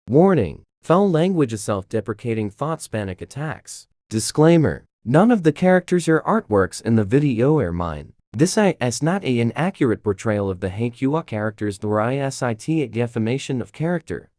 Warning: foul language and self-deprecating thoughts, panic attacks. Disclaimer: none of the characters or artworks in the video are mine. This is not an inaccurate portrayal of the Haikyuu characters nor a defamation of character.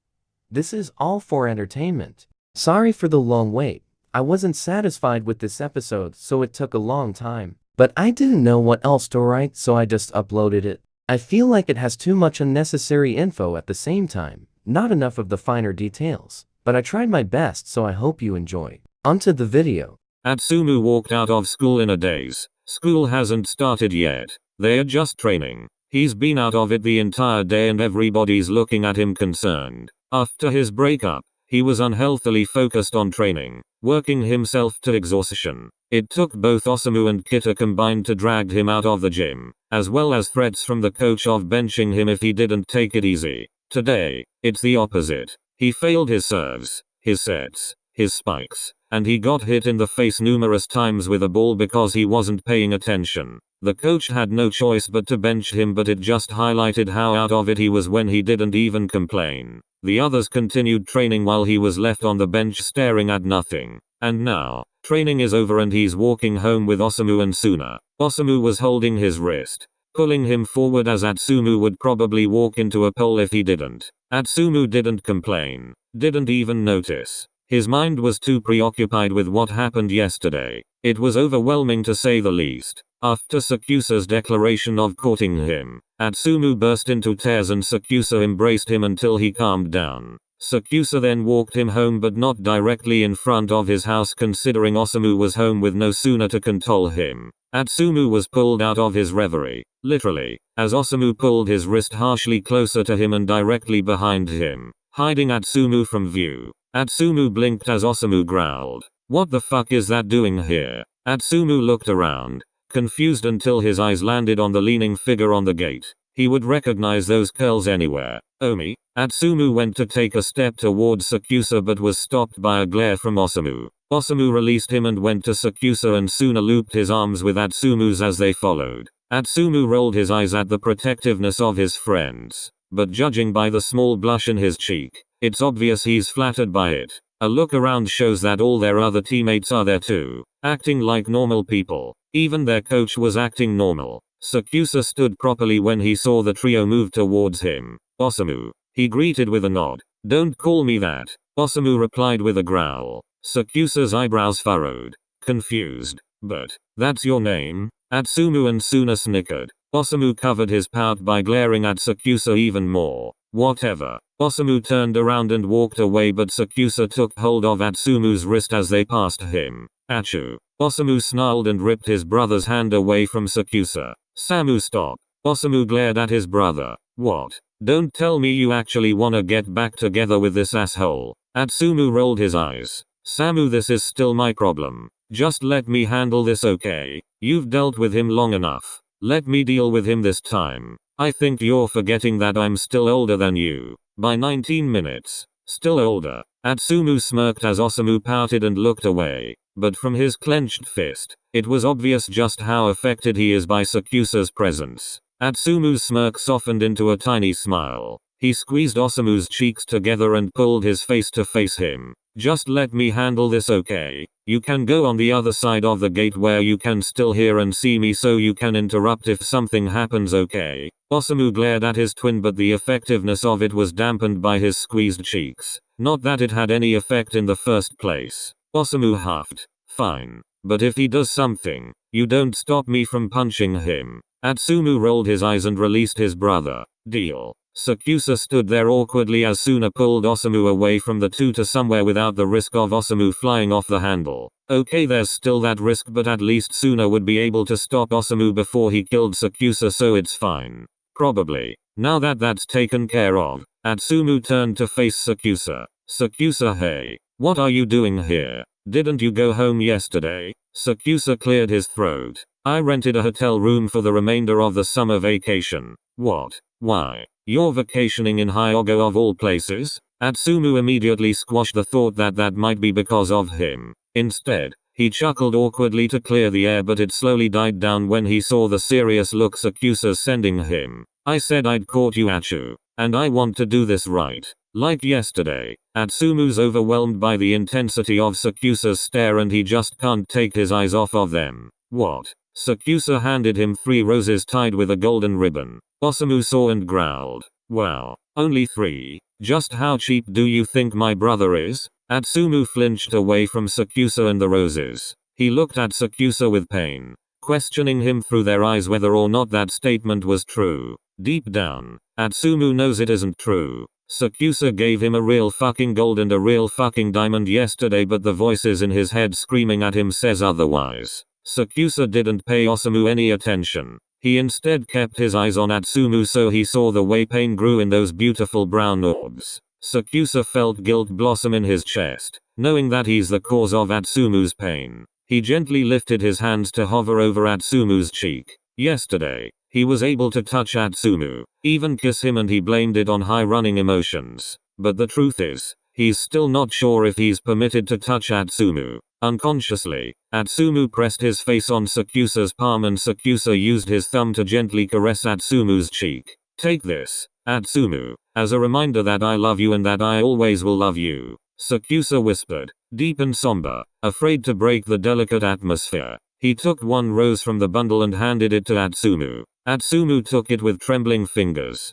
This is all for entertainment. Sorry for the long wait. I wasn't satisfied with this episode, so it took a long time. But I didn't know what else to write, so I just uploaded it. I feel like it has too much unnecessary info at the same time. Not enough of the finer details, but I tried my best, so I hope you enjoy. Onto the video. Atsumu walked out of school in a daze. School hasn't started yet. They're just training. He's been out of it the entire day and everybody's looking at him concerned. After his breakup, he was unhealthily focused on training, working himself to exhaustion. It took both Osamu and Kita combined to drag him out of the gym, as well as threats from the coach of benching him if he didn't take it easy. Today, it's the opposite. He failed his serves, his sets, his spikes, and he got hit in the face numerous times with a ball because he wasn't paying attention. The coach had no choice but to bench him, but it just highlighted how out of it he was when he didn't even complain. The others continued training while he was left on the bench staring at nothing. And now, training is over and he's walking home with Osamu and Suna. Osamu was holding his wrist, pulling him forward as Atsumu would probably walk into a pole if he didn't. Atsumu didn't complain, didn't even notice. His mind was too preoccupied with what happened yesterday. It was overwhelming to say the least. After Sakusa's declaration of courting him, Atsumu burst into tears and Sakusa embraced him until he calmed down. Sakusa then walked him home, but not directly in front of his house, considering Osamu was home with no Suna to control him. Atsumu was pulled out of his reverie, literally, as Osamu pulled his wrist harshly closer to him and directly behind him, hiding Atsumu from view. Atsumu blinked as Osamu growled, "What the fuck is that doing here?" Atsumu looked around, confused until his eyes landed on the leaning figure on the gate. He would recognize those curls anywhere. "Omi?" Atsumu went to take a step towards Sakusa but was stopped by a glare from Osamu. Osamu released him and went to Sakusa, and Suna looped his arms with Atsumu's as they followed. Atsumu rolled his eyes at the protectiveness of his friends, but judging by the small blush in his cheek, it's obvious he's flattered by it. A look around shows that all their other teammates are there too, acting like normal people. Even their coach was acting normal. Sakusa stood properly when he saw the trio move towards him. "Osamu," he greeted with a nod. "Don't call me that," Osamu replied with a growl. Sakusa's eyebrows furrowed, confused. "But, that's your name?" Atsumu and Suna snickered. Osamu covered his pout by glaring at Sakusa even more. "Whatever." Osamu turned around and walked away, but Sakusa took hold of Atsumu's wrist as they passed him. "Achoo." Osamu snarled and ripped his brother's hand away from Sakusa. "Samu, stop." Osamu glared at his brother. "What? Don't tell me you actually wanna get back together with this asshole." Atsumu rolled his eyes. "Samu, this is still my problem. Just let me handle this, okay? You've dealt with him long enough. Let me deal with him this time. I think you're forgetting that I'm still older than you. By 19 minutes. Still older." Atsumu smirked as Osamu pouted and looked away. But from his clenched fist, it was obvious just how affected he is by Sakusa's presence. Atsumu's smirk softened into a tiny smile. He squeezed Osamu's cheeks together and pulled his face to face him. "Just let me handle this, okay? You can go on the other side of the gate where you can still hear and see me, so you can interrupt if something happens, okay?" Osamu glared at his twin, but the effectiveness of it was dampened by his squeezed cheeks. Not that it had any effect in the first place. Osamu huffed. "Fine. But if he does something, you don't stop me from punching him." Atsumu rolled his eyes and released his brother. "Deal." Sakusa stood there awkwardly as Suna pulled Osamu away from the two to somewhere without the risk of Osamu flying off the handle. Okay, there's still that risk, but at least Suna would be able to stop Osamu before he killed Sakusa, so it's fine. Probably. Now that that's taken care of, Atsumu turned to face Sakusa. "Sakusa, hey. What are you doing here? Didn't you go home yesterday?" Sakusa cleared his throat. "I rented a hotel room for the remainder of the summer vacation." "What? Why? You're vacationing in Hyogo of all places?" Atsumu immediately squashed the thought that that might be because of him. Instead, he chuckled awkwardly to clear the air, but it slowly died down when he saw the serious look Sakusa's sending him. "I said I'd caught you, Achoo. And I want to do this right. Like yesterday, Atsumu's overwhelmed by the intensity of Sakusa's stare and he just can't take his eyes off of them. What? Sakusa handed him 3 roses tied with a golden ribbon. Osamu saw and growled. Wow, only 3? Just how cheap do you think my brother is? Atsumu flinched away from Sakusa and the roses. He looked at Sakusa with pain, questioning him through their eyes whether or not that statement was true. Deep down, Atsumu knows it isn't true. Sakusa gave him a real fucking gold and a real fucking diamond yesterday, but the voices in his head screaming at him says otherwise. Sakusa didn't pay Osamu any attention. He instead kept his eyes on Atsumu, so he saw the way pain grew in those beautiful brown orbs. Sakusa felt guilt blossom in his chest, knowing that he's the cause of Atsumu's pain. He gently lifted his hands to hover over Atsumu's cheek. Yesterday, he was able to touch Atsumu, even kiss him, and he blamed it on high running emotions. But the truth is, he's still not sure if he's permitted to touch Atsumu. Unconsciously, Atsumu pressed his face on Sakusa's palm and Sakusa used his thumb to gently caress Atsumu's cheek. Take this, Atsumu, as a reminder that I love you and that I always will love you, Sakusa whispered, deep and somber, afraid to break the delicate atmosphere. He took 1 rose from the bundle and handed it to Atsumu. Atsumu took it with trembling fingers.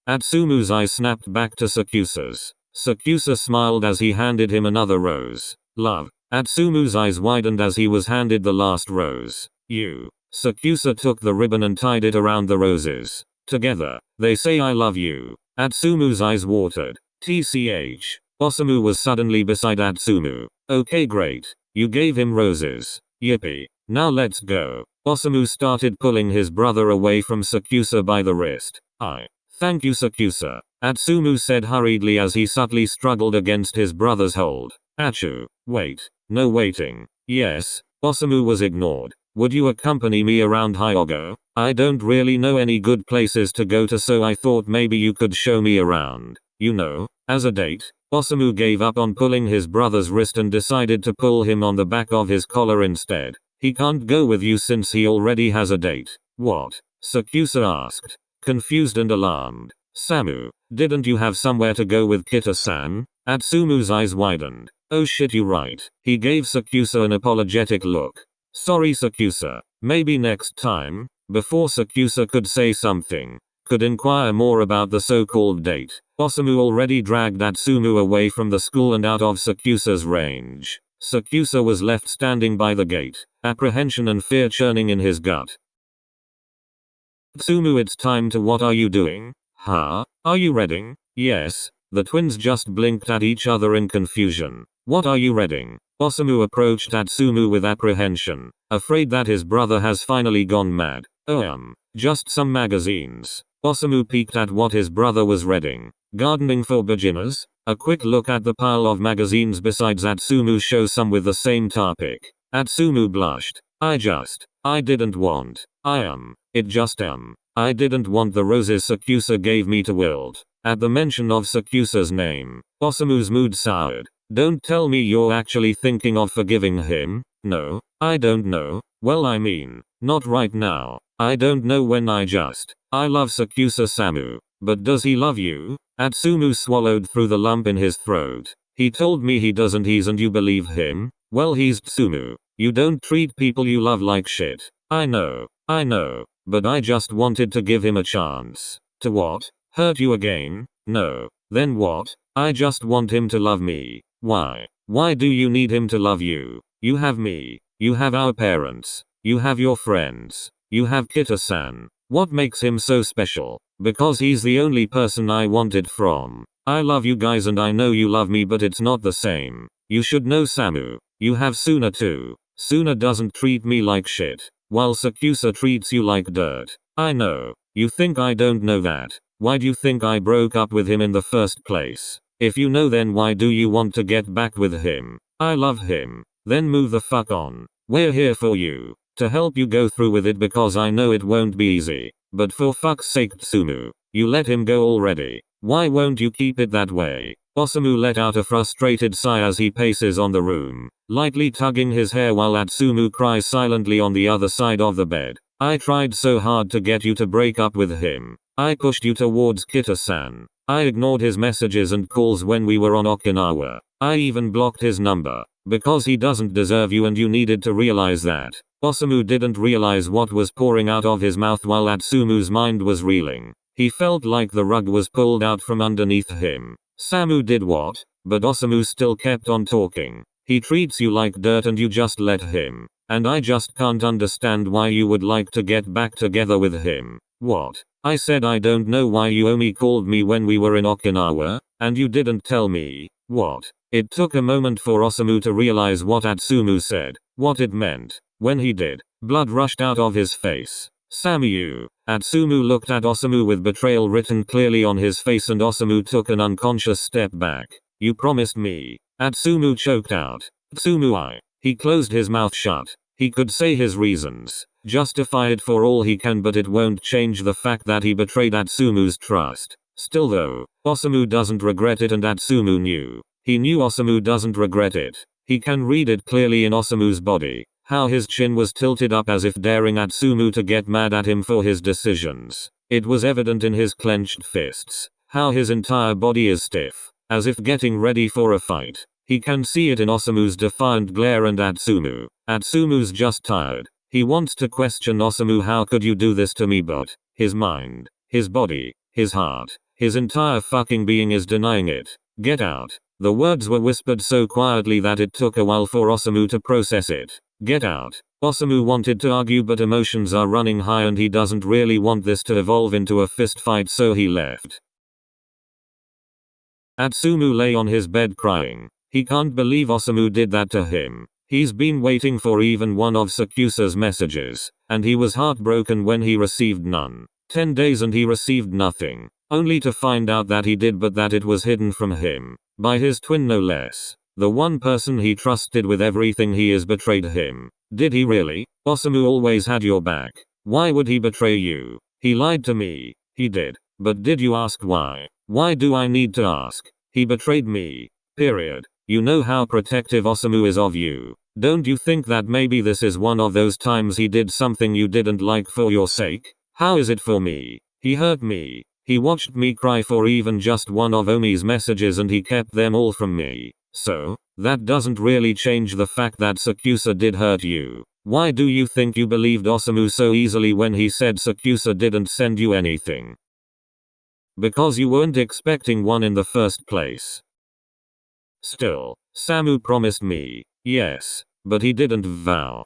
Atsumu's eyes snapped back to Sakusa's. Sakusa smiled as he handed him another rose. Love. Atsumu's eyes widened as he was handed the last rose. You. Sakusa took the ribbon and tied it around the roses. Together, they say I love you. Atsumu's eyes watered. TCH. Osamu was suddenly beside Atsumu. Okay, great. You gave him roses. Yippee. Now let's go. Osamu started pulling his brother away from Sakusa by the wrist. Thank you, Sakusa, Atsumu said hurriedly as he subtly struggled against his brother's hold. Achu. Wait. No waiting. Yes. Osamu was ignored. Would you accompany me around Hyogo? I don't really know any good places to go to, so I thought maybe you could show me around. You know, as a date. Osamu gave up on pulling his brother's wrist and decided to pull him on the back of his collar instead. He can't go with you since he already has a date. What? Sakusa asked, confused and alarmed. Samu, didn't you have somewhere to go with Kita-san? Atsumu's eyes widened. Oh shit, you right. He gave Sakusa an apologetic look. Sorry, Sakusa. Maybe next time? Before Sakusa could say something, could inquire more about the so-called date, Osamu already dragged Atsumu away from the school and out of Sakusa's range. Sakusa was left standing by the gate, apprehension and fear churning in his gut. Atsumu, it's time to. What are you doing? Huh? Are you reading? Yes. The twins just blinked at each other in confusion. What are you reading? Osamu approached Atsumu with apprehension, afraid that his brother has finally gone mad. Just some magazines. Osamu peeked at what his brother was reading. Gardening for Beginners? A quick look at the pile of magazines besides Atsumu shows some with the same topic. Atsumu blushed. I didn't want. I didn't want the roses Sakusa gave me to wilt. At the mention of Sakusa's name, Osamu's mood soured. Don't tell me you're actually thinking of forgiving him? No, I don't know. Well, I mean, not right now. I don't know when. I love Sakusa Samu. But does he love you? Atsumu swallowed through the lump in his throat. He told me he doesn't. And you believe him? Well, he's Tsumu. You don't treat people you love like shit. I know. But I just wanted to give him a chance. To what? Hurt you again? No. Then what? I just want him to love me. Why? Why do you need him to love you? You have me. You have our parents. You have your friends. You have Kita-san. What makes him so special? Because he's the only person I wanted from. I love you guys and I know you love me, but it's not the same. You should know, Samu. You have Suna too. Suna doesn't treat me like shit, while Sakusa treats you like dirt. I know. You think I don't know that? Why do you think I broke up with him in the first place? If you know, then why do you want to get back with him? I love him. Then move the fuck on. We're here for you. To help you go through with it, because I know it won't be easy. But for fuck's sake, Tsumu, you let him go already. Why won't you keep it that way? Osamu let out a frustrated sigh as he paces on the room, lightly tugging his hair while Atsumu cries silently on the other side of the bed. I tried so hard to get you to break up with him. I pushed you towards Kita-san. I ignored his messages and calls when we were on Okinawa. I even blocked his number. Because he doesn't deserve you and you needed to realize that. Osamu didn't realize what was pouring out of his mouth while Atsumu's mind was reeling. He felt like the rug was pulled out from underneath him. Samu did what? But Osamu still kept on talking. He treats you like dirt and you just let him. And I just can't understand why you would like to get back together with him. What? I said I don't know why you only called me when we were in Okinawa, and you didn't tell me. What? It took a moment for Osamu to realize what Atsumu said, what it meant. When he did, blood rushed out of his face. Samu. Atsumu looked at Osamu with betrayal written clearly on his face and Osamu took an unconscious step back. You promised me. Atsumu choked out. Atsumu. He closed his mouth shut. He could say his reasons, justify it for all he can, but it won't change the fact that he betrayed Atsumu's trust. Still though, Osamu doesn't regret it and Atsumu knew. He knew Osamu doesn't regret it. He can read it clearly in Osamu's body, how his chin was tilted up as if daring Atsumu to get mad at him for his decisions. It was evident in his clenched fists, how his entire body is stiff, as if getting ready for a fight. He can see it in Osamu's defiant glare and Atsumu's just tired. He wants to question Osamu, how could you do this to me, but his mind, his body, his heart, his entire fucking being is denying it. Get out. The words were whispered so quietly that it took a while for Osamu to process it. Get out. Osamu wanted to argue but emotions are running high and he doesn't really want this to evolve into a fist fight, so he left. Atsumu lay on his bed crying. He can't believe Osamu did that to him. He's been waiting for even one of Sakusa's messages, and he was heartbroken when he received none. 10 days and he received nothing, only to find out that he did, but that it was hidden from him. By his twin no less. The one person he trusted with everything he is betrayed him. Did he really? Osamu always had your back. Why would he betray you? He lied to me. He did. But did you ask why? Why do I need to ask? He betrayed me. Period. You know how protective Osamu is of you. Don't you think that maybe this is one of those times he did something you didn't like for your sake? How is it for me? He hurt me. He watched me cry for even just one of Omi's messages and he kept them all from me. So, that doesn't really change the fact that Sakusa did hurt you. Why do you think you believed Osamu so easily when he said Sakusa didn't send you anything? Because you weren't expecting one in the first place. Still, Samu promised me, yes, but he didn't vow.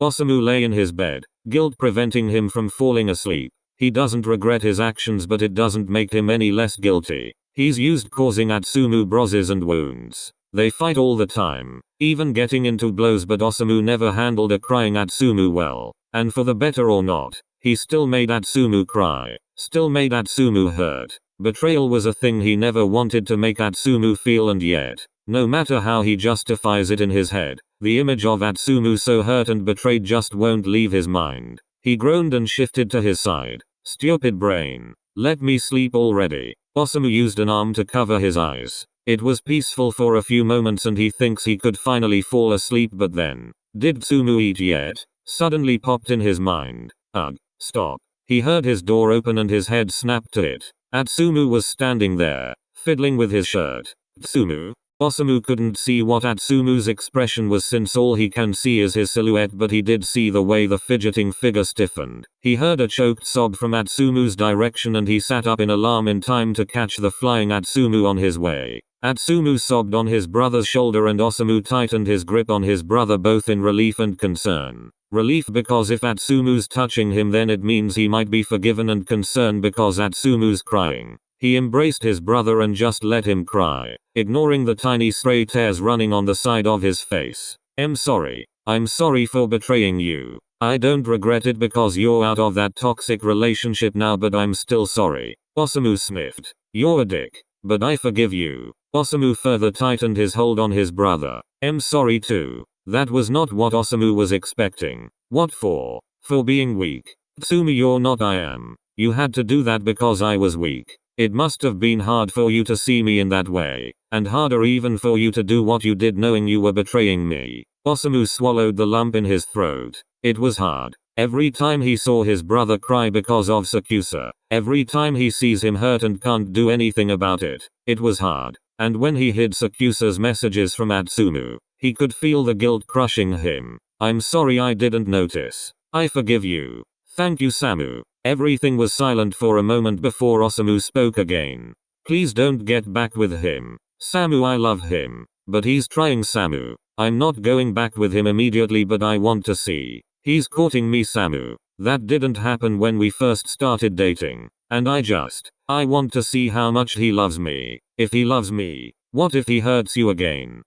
Osamu lay in his bed, guilt preventing him from falling asleep. He doesn't regret his actions, but it doesn't make him any less guilty. He's used causing Atsumu bruises and wounds. They fight all the time, even getting into blows, but Osamu never handled a crying Atsumu well. And for the better or not, he still made Atsumu cry, still made Atsumu hurt. Betrayal was a thing he never wanted to make Atsumu feel, and yet, no matter how he justifies it in his head, the image of Atsumu so hurt and betrayed just won't leave his mind. He groaned and shifted to his side. Stupid brain. Let me sleep already. Osamu used an arm to cover his eyes. It was peaceful for a few moments and he thinks he could finally fall asleep, but then, did Tsumu eat yet? Suddenly popped in his mind. Ugh, stop. He heard his door open and his head snapped to it. Atsumu was standing there, fiddling with his shirt. Tsumu? Osamu couldn't see what Atsumu's expression was since all he can see is his silhouette, but he did see the way the fidgeting figure stiffened. He heard a choked sob from Atsumu's direction and he sat up in alarm in time to catch the flying Atsumu on his way. Atsumu sobbed on his brother's shoulder and Osamu tightened his grip on his brother, both in relief and concern. Relief because if Atsumu's touching him then it means he might be forgiven, and concern because Atsumu's crying. He embraced his brother and just let him cry, ignoring the tiny stray tears running on the side of his face. I'm sorry for betraying you. I don't regret it because you're out of that toxic relationship now, but I'm still sorry. Osamu sniffed. You're a dick, but I forgive you. Osamu further tightened his hold on his brother. I'm sorry too. That was not what Osamu was expecting. What for? For being weak. Tsumi, you're not. I am. You had to do that because I was weak. It must have been hard for you to see me in that way, and harder even for you to do what you did knowing you were betraying me. Osamu swallowed the lump in his throat. It was hard. Every time he saw his brother cry because of Sakusa, every time he sees him hurt and can't do anything about it, it was hard. And when he hid Sakusa's messages from Atsumu, he could feel the guilt crushing him. I'm sorry I didn't notice. I forgive you. Thank you, Samu. Everything was silent for a moment before Osamu spoke again. Please don't get back with him. Samu, I love him. But he's trying, Samu. I'm not going back with him immediately, but I want to see. He's courting me, Samu. That didn't happen when we first started dating. And I want to see how much he loves me. If he loves me, what if he hurts you again?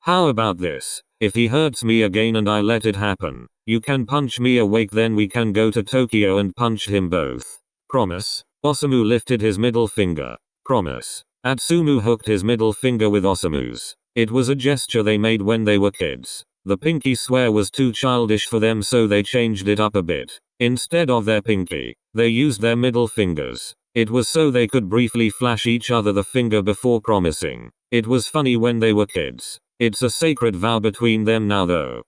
How about this? If he hurts me again and I let it happen, you can punch me awake, then we can go to Tokyo and punch him both. Promise? Osamu lifted his middle finger. Promise. Atsumu hooked his middle finger with Osamu's. It was a gesture they made when they were kids. The pinky swear was too childish for them, so they changed it up a bit. Instead of their pinky, they used their middle fingers. It was so they could briefly flash each other the finger before promising. It was funny when they were kids. It's a sacred vow between them now though.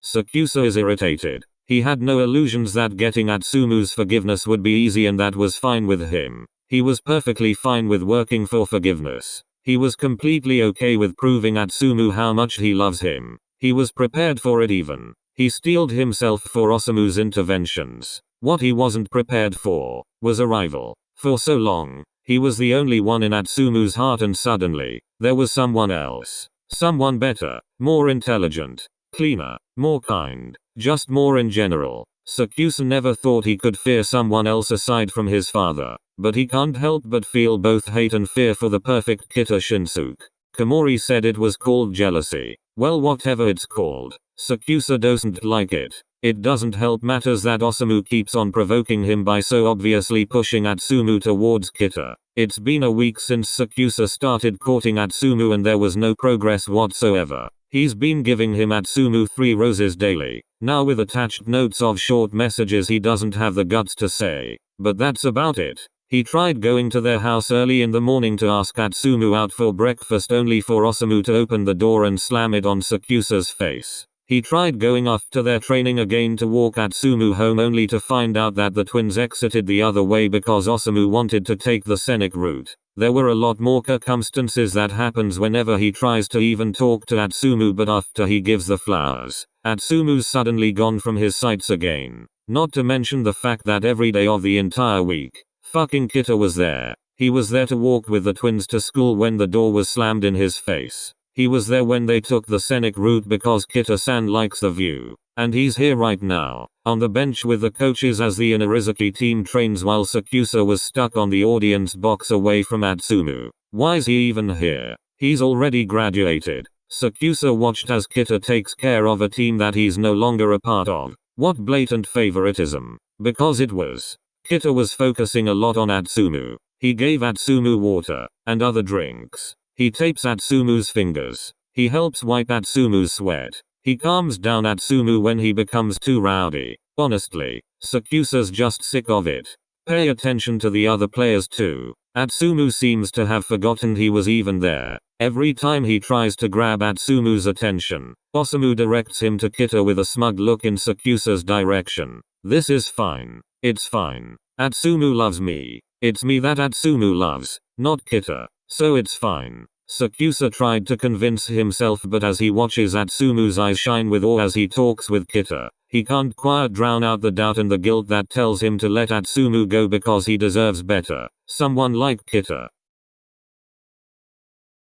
Sakusa is irritated. He had no illusions that getting Atsumu's forgiveness would be easy, and that was fine with him. He was perfectly fine with working for forgiveness. He was completely okay with proving Atsumu how much he loves him. He was prepared for it even. He steeled himself for Osamu's interventions. What he wasn't prepared for was a rival. For so long, he was the only one in Atsumu's heart, and suddenly, there was someone else. Someone better, more intelligent, cleaner, more kind, just more in general. Sakusa never thought he could fear someone else aside from his father, but he can't help but feel both hate and fear for the perfect Kita Shinsuke. Komori said it was called jealousy. Well, whatever it's called, Sakusa doesn't like it. It doesn't help matters that Osamu keeps on provoking him by so obviously pushing Atsumu towards Kita. It's been a week since Sakusa started courting Atsumu and there was no progress whatsoever. He's been giving him Atsumu 3 roses daily, now with attached notes of short messages he doesn't have the guts to say. But that's about it. He tried going to their house early in the morning to ask Atsumu out for breakfast, only for Osamu to open the door and slam it on Sakusa's face. He tried going after their training again to walk Atsumu home, only to find out that the twins exited the other way because Osamu wanted to take the scenic route. There were a lot more circumstances that happens whenever he tries to even talk to Atsumu, but after he gives the flowers, Atsumu's suddenly gone from his sights again. Not to mention the fact that every day of the entire week, fucking Kita was there. He was there to walk with the twins to school when the door was slammed in his face. He was there when they took the scenic route because Kita-san likes the view. And he's here right now, on the bench with the coaches as the Inarizaki team trains, while Sakusa was stuck on the audience box away from Atsumu. Why's he even here? He's already graduated. Sakusa watched as Kita takes care of a team that he's no longer a part of. What blatant favoritism. Because it was. Kita was focusing a lot on Atsumu. He gave Atsumu water and other drinks. He tapes Atsumu's fingers. He helps wipe Atsumu's sweat. He calms down Atsumu when he becomes too rowdy. Honestly, Sakusa's just sick of it. Pay attention to the other players too. Atsumu seems to have forgotten he was even there. Every time he tries to grab Atsumu's attention, Osamu directs him to Kita with a smug look in Sakusa's direction. This is fine. It's fine. Atsumu loves me. It's me that Atsumu loves, not Kita. So it's fine. Sakusa tried to convince himself, but as he watches Atsumu's eyes shine with awe as he talks with Kita, he can't quite drown out the doubt and the guilt that tells him to let Atsumu go because he deserves better. Someone like Kita.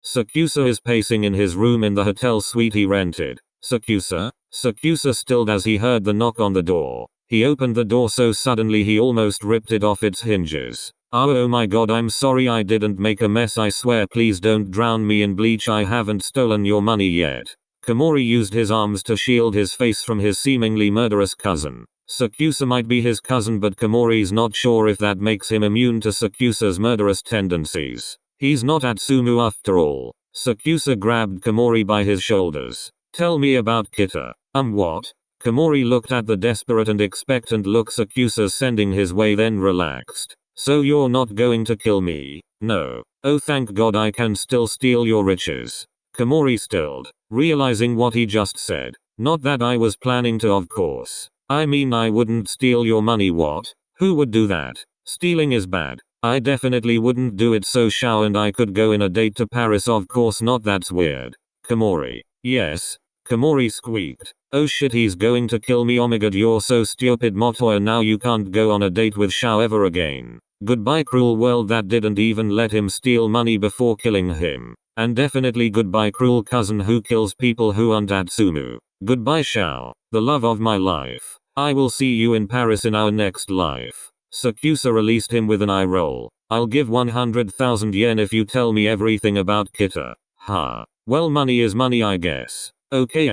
Sakusa is pacing in his room in the hotel suite he rented. Sakusa? Sakusa stilled as he heard the knock on the door. He opened the door so suddenly he almost ripped it off its hinges. Oh my god, I'm sorry I didn't make a mess, I swear, please don't drown me in bleach, I haven't stolen your money yet. Komori used his arms to shield his face from his seemingly murderous cousin. Sakusa might be his cousin, but Komori's not sure if that makes him immune to Sakusa's murderous tendencies. He's not Atsumu after all. Sakusa grabbed Komori by his shoulders. Tell me about Kita. What? Komori looked at the desperate and expectant look Sakusa's sending his way, then relaxed. So you're not going to kill me? No. Oh thank god, I can still steal your riches. Komori stilled, realizing what he just said. Not that I was planning to, of course. I mean, I wouldn't steal your money. What? Who would do that? Stealing is bad. I definitely wouldn't do it. So Shao and I could go in a date to Paris. Of course not, that's weird. Komori. Yes. Komori squeaked. Oh shit, he's going to kill me. Oh my god, you're so stupid, Motoya. Now you can't go on a date with Shao ever again. Goodbye, cruel world that didn't even let him steal money before killing him. And definitely goodbye, cruel cousin who kills people who aren't Atsumu. Goodbye, Shao, the love of my life. I will see you in Paris in our next life. Sakusa released him with an eye roll. I'll give 100,000 yen if you tell me everything about Kita. Ha. Well, money is money, I guess. Okay.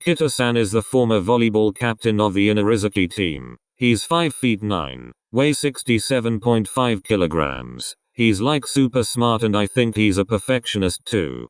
Kita-san is the former volleyball captain of the Inarizuki team. He's 5 feet 9, weighs 67.5 kilograms. He's like super smart and I think he's a perfectionist too.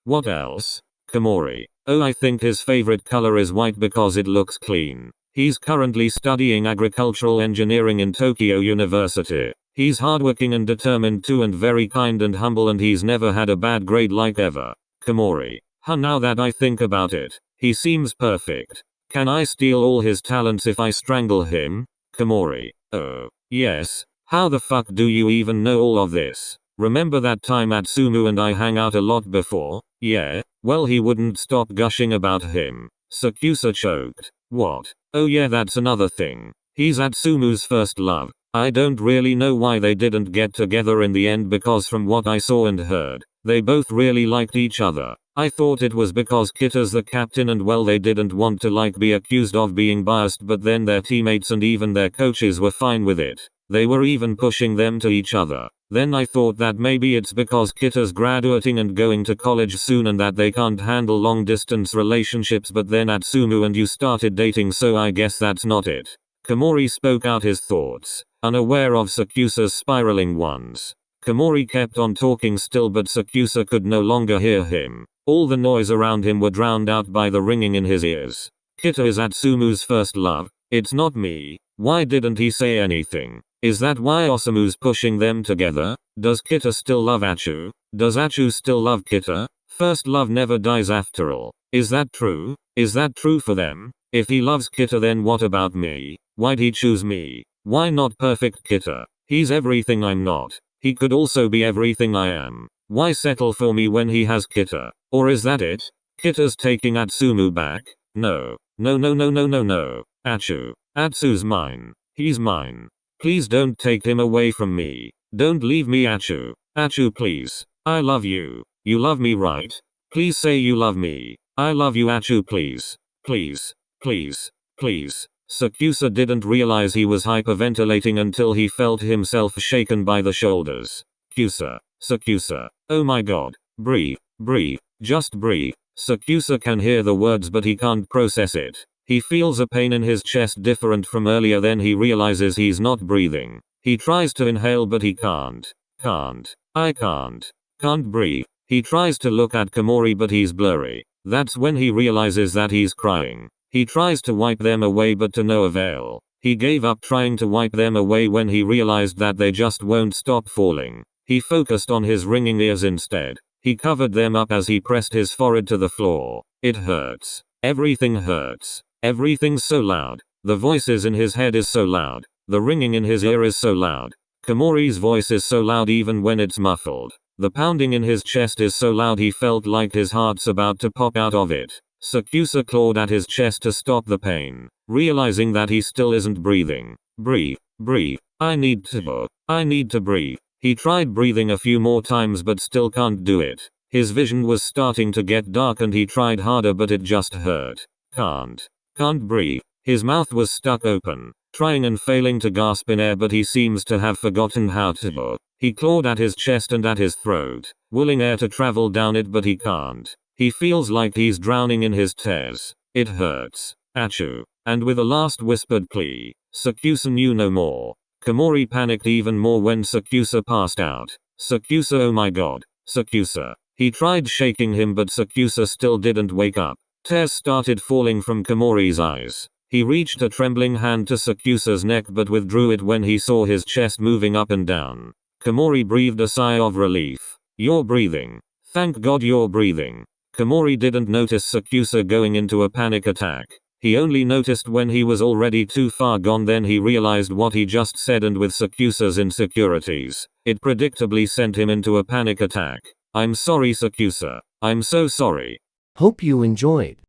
What else? Komori. Oh, I think his favorite color is white because it looks clean. He's currently studying agricultural engineering in Tokyo University. He's hardworking and determined too, and very kind and humble, and he's never had a bad grade like ever. Komori. Now that I think about it, he seems perfect. Can I steal all his talents if I strangle him? Komori. Oh, yes. How the fuck do you even know all of this? Remember that time Atsumu and I hang out a lot before? Yeah, well, he wouldn't stop gushing about him. Sakusa choked. What? Oh yeah, that's another thing. He's Atsumu's first love. I don't really know why they didn't get together in the end, because from what I saw and heard, they both really liked each other. I thought it was because Kita's the captain and well, they didn't want to be accused of being biased, but then their teammates and even their coaches were fine with it. They were even pushing them to each other. Then I thought that maybe it's because Kita's graduating and going to college soon and that they can't handle long distance relationships, but then Atsumu and you started dating, so I guess that's not it. Komori spoke out his thoughts, unaware of Sakusa's spiraling ones. Komori kept on talking still, but Sakusa could no longer hear him. All the noise around him were drowned out by the ringing in his ears. Kita is Atsumu's first love. It's not me. Why didn't he say anything? Is that why Osamu's pushing them together? Does Kita still love Achu? Does Achu still love Kita? First love never dies after all. Is that true? Is that true for them? If he loves Kita, then what about me? Why'd he choose me? Why not perfect Kita? He's everything I'm not. He could also be everything I am. Why settle for me when he has Kita? Or is that it? Kita's taking Atsumu back? No. No. Achu. Atsu's mine. He's mine. Please don't take him away from me. Don't leave me, Achu. Achu, please. I love you. You love me, right? Please say you love me. I love you, Achu, please. Please. Please. Please. Sakusa didn't realize he was hyperventilating until he felt himself shaken by the shoulders. Sakusa. Oh my god. Breathe. Breathe. Just breathe. Sakusa can hear the words, but he can't process it. He feels a pain in his chest different from earlier, then he realizes he's not breathing. He tries to inhale, but he can't. I can't breathe. He tries to look at Komori, but he's blurry. That's when he realizes that he's crying. He tries to wipe them away, but to no avail. He gave up trying to wipe them away when he realized that they just won't stop falling. He focused on his ringing ears instead. He covered them up as he pressed his forehead to the floor. It hurts. Everything hurts. Everything's so loud. The voices in his head is so loud. The ringing in his ear is so loud. Komori's voice is so loud even when it's muffled. The pounding in his chest is so loud he felt like his heart's about to pop out of it. Sakusa clawed at his chest to stop the pain, realizing that he still isn't breathing. Breathe. I need to breathe. He tried breathing a few more times but still can't do it. His vision was starting to get dark and he tried harder, but it just hurt. Can't breathe. His mouth was stuck open, trying and failing to gasp in air, but he seems to have forgotten how to. He clawed at his chest and at his throat, willing air to travel down it, but he can't. He feels like he's drowning in his tears. It hurts. Achu. And with a last whispered plea, Sakusa knew no more. Komori panicked even more when Sakusa passed out. Sakusa, oh my god. Sakusa. He tried shaking him, but Sakusa still didn't wake up. Tears started falling from Komori's eyes. He reached a trembling hand to Sakusa's neck but withdrew it when he saw his chest moving up and down. Komori breathed a sigh of relief. You're breathing. Thank God you're breathing. Komori didn't notice Sakusa going into a panic attack. He only noticed when he was already too far gone. Then he realized what he just said, and with Sakusa's insecurities, it predictably sent him into a panic attack. I'm sorry Sakusa. I'm so sorry. Hope you enjoyed.